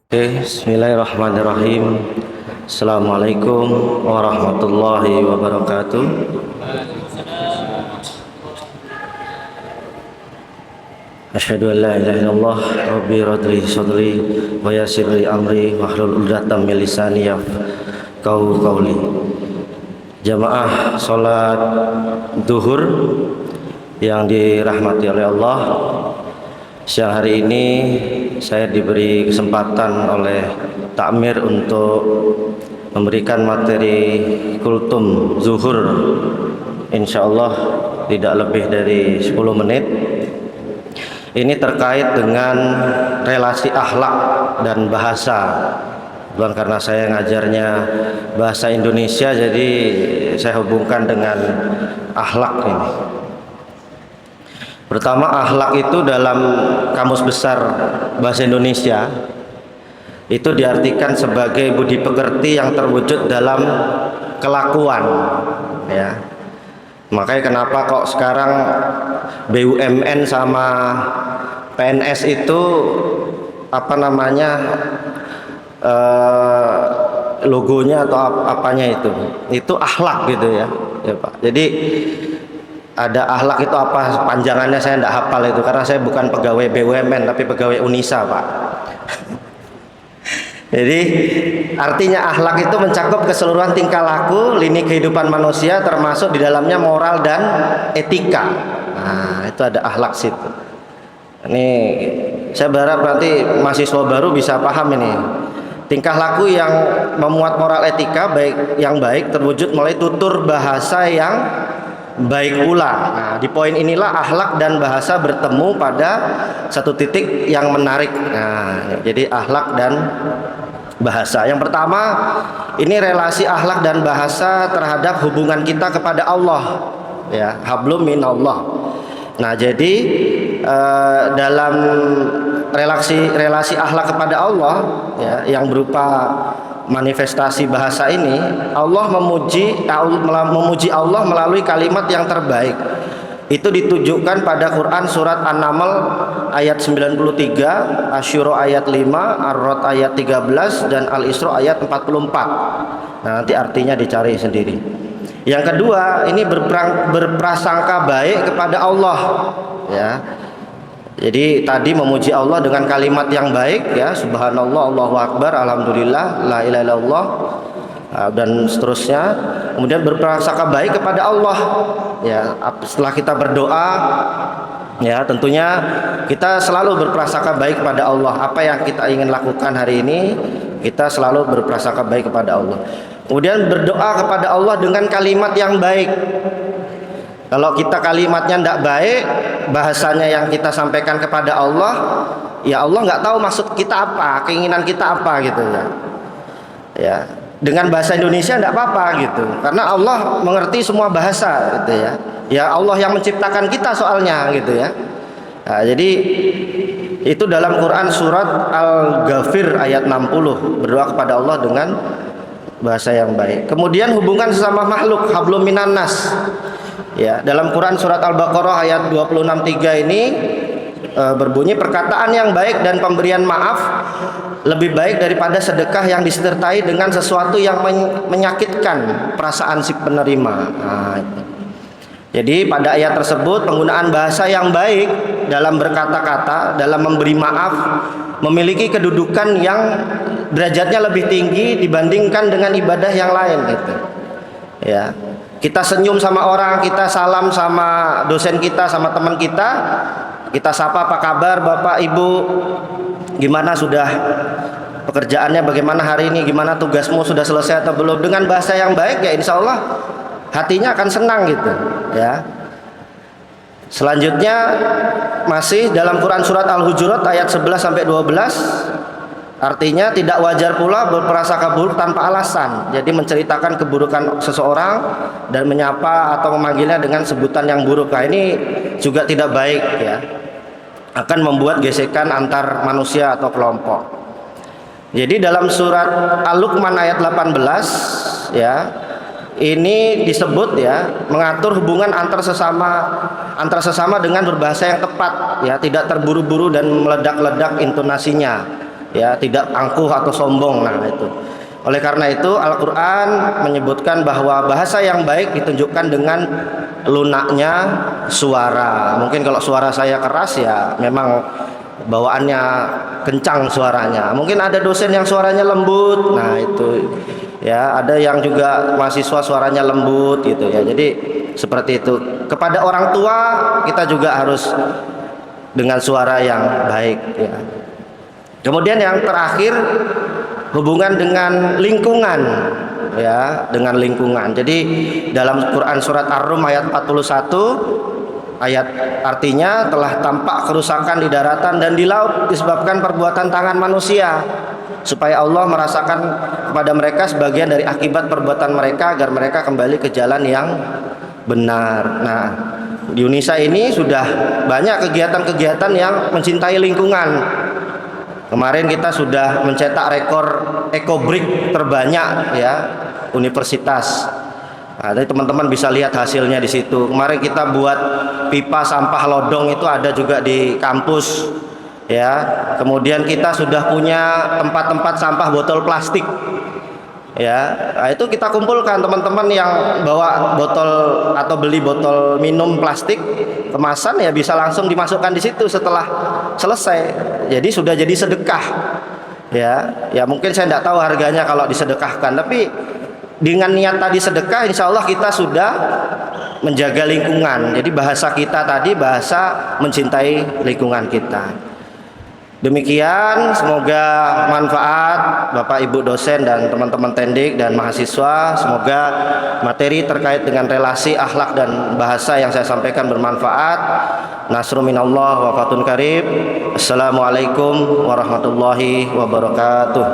Bismillahirrahmanirrahim. Assalamualaikum warahmatullahi wabarakatuh. Asyhadu an la ilaha illallah rabbi radli sadri wa yassir li amri wahlul 'uqdatam min lisani yafqahu qawli. Jamaah salat duhur yang dirahmati oleh Allah, siang hari ini saya diberi kesempatan oleh takmir untuk memberikan materi kultum zuhur, insyaallah tidak lebih dari 10 menit. Ini terkait dengan relasi akhlak dan bahasa. Bukan karena saya ngajarnya bahasa Indonesia jadi saya hubungkan dengan akhlak ini. Pertama, akhlak itu dalam Kamus Besar Bahasa Indonesia itu diartikan sebagai budi pekerti yang terwujud dalam kelakuan, ya. Makanya kenapa kok sekarang BUMN sama PNS itu logonya atau apanya itu akhlak gitu ya, Pak. Jadi ada akhlak itu apa panjangannya saya tidak hafal itu karena saya bukan pegawai BUMN tapi pegawai Unisa, Pak. Jadi artinya akhlak itu mencakup keseluruhan tingkah laku lini kehidupan manusia termasuk di dalamnya moral dan etika. Nah, itu ada akhlak situ. Ini saya berharap nanti mahasiswa baru bisa paham ini. Tingkah laku yang memuat moral etika yang baik terwujud melalui tutur bahasa yang baik pula. Nah, di poin inilah akhlak dan bahasa bertemu pada satu titik yang menarik. Nah, jadi akhlak dan bahasa. Yang pertama, ini relasi akhlak dan bahasa terhadap hubungan kita kepada Allah. Ya, hablum minallah. Nah, jadi dalam relasi akhlak kepada Allah, ya, yang berupa manifestasi bahasa ini, Allah memuji Allah melalui kalimat yang terbaik. Itu ditujukan pada Quran surat An-Naml ayat 93, Asy-Syura ayat 5, Ar-Ra'd ayat 13 dan Al-Isra ayat 44. Nah, nanti artinya dicari sendiri. Yang kedua, ini berprasangka baik kepada Allah, ya. Jadi tadi memuji Allah dengan kalimat yang baik, ya, subhanallah, Allahu akbar, alhamdulillah, la ilaha illallah, dan seterusnya. Kemudian berprasangka baik kepada Allah, ya. Setelah kita berdoa, ya, tentunya kita selalu berprasangka baik kepada Allah. Apa yang kita ingin lakukan hari ini, kita selalu berprasangka baik kepada Allah. Kemudian berdoa kepada Allah dengan kalimat yang baik. Kalau kita kalimatnya tidak baik, bahasanya yang kita sampaikan kepada Allah, ya Allah nggak tahu maksud kita apa, keinginan kita apa gitu ya. Ya, dengan bahasa Indonesia tidak apa-apa gitu, karena Allah mengerti semua bahasa gitu ya. Ya Allah yang menciptakan kita soalnya gitu ya. Nah, jadi itu dalam Quran surat Al-Ghafir ayat 60, berdoa kepada Allah dengan bahasa yang baik. Kemudian hubungan sesama makhluk, hablum minan nas. Ya, dalam Quran surat Al-Baqarah ayat 26:3 ini berbunyi, perkataan yang baik dan pemberian maaf lebih baik daripada sedekah yang disertai dengan sesuatu yang menyakitkan perasaan si penerima. Nah, jadi pada ayat tersebut penggunaan bahasa yang baik dalam berkata-kata, dalam memberi maaf memiliki kedudukan yang derajatnya lebih tinggi dibandingkan dengan ibadah yang lain gitu. Ya. Kita senyum sama orang, kita salam sama dosen kita, sama teman kita sapa, apa kabar Bapak Ibu, gimana sudah pekerjaannya, bagaimana hari ini, gimana tugasmu, sudah selesai atau belum, dengan bahasa yang baik, ya insya Allah hatinya akan senang gitu ya. Selanjutnya masih dalam Quran surat Al-Hujurat ayat 11-12, artinya tidak wajar pula berprasangka buruk tanpa alasan. Jadi menceritakan keburukan seseorang dan menyapa atau memanggilnya dengan sebutan yang buruk. Nah, ini juga tidak baik ya. Akan membuat gesekan antar manusia atau kelompok. Jadi dalam surat Al-Luqman ayat 18 ya, ini disebut ya, mengatur hubungan antar sesama dengan berbahasa yang tepat ya, tidak terburu-buru dan meledak-ledak intonasinya. ya, tidak angkuh atau sombong. Nah, itu. Oleh karena itu Al-Qur'an menyebutkan bahwa bahasa yang baik ditunjukkan dengan lunaknya suara. Mungkin kalau suara saya keras ya memang bawaannya kencang suaranya. Mungkin ada dosen yang suaranya lembut. Nah, itu ya, ada yang juga mahasiswa suaranya lembut gitu ya. Jadi seperti itu. Kepada orang tua kita juga harus dengan suara yang baik ya. Kemudian yang terakhir, hubungan dengan lingkungan ya, dengan lingkungan. Jadi dalam Quran surat Ar-Rum ayat 41, ayat artinya telah tampak kerusakan di daratan dan di laut disebabkan perbuatan tangan manusia, supaya Allah merasakan kepada mereka sebagian dari akibat perbuatan mereka agar mereka kembali ke jalan yang benar. Nah, di Indonesia ini sudah banyak kegiatan-kegiatan yang mencintai lingkungan. Kemarin kita sudah mencetak rekor EcoBrick terbanyak ya, universitas. Nah, teman-teman bisa lihat hasilnya di situ. Kemarin kita buat pipa sampah lodong, itu ada juga di kampus ya. Kemudian kita sudah punya tempat-tempat sampah botol plastik ya. Nah, itu kita kumpulkan teman-teman yang bawa botol atau beli botol minum plastik kemasan ya, bisa langsung dimasukkan di situ setelah selesai. Jadi sudah jadi sedekah ya. Ya mungkin saya tidak tahu harganya kalau disedekahkan, tapi dengan niat tadi sedekah, insya Allah kita sudah menjaga lingkungan. Jadi bahasa kita tadi bahasa mencintai lingkungan kita. Demikian, semoga manfaat Bapak Ibu dosen dan teman-teman tendik dan mahasiswa. Semoga materi terkait dengan relasi, akhlak dan bahasa yang saya sampaikan bermanfaat. Nasrun minallah wa fatun karib. Assalamualaikum warahmatullahi wabarakatuh.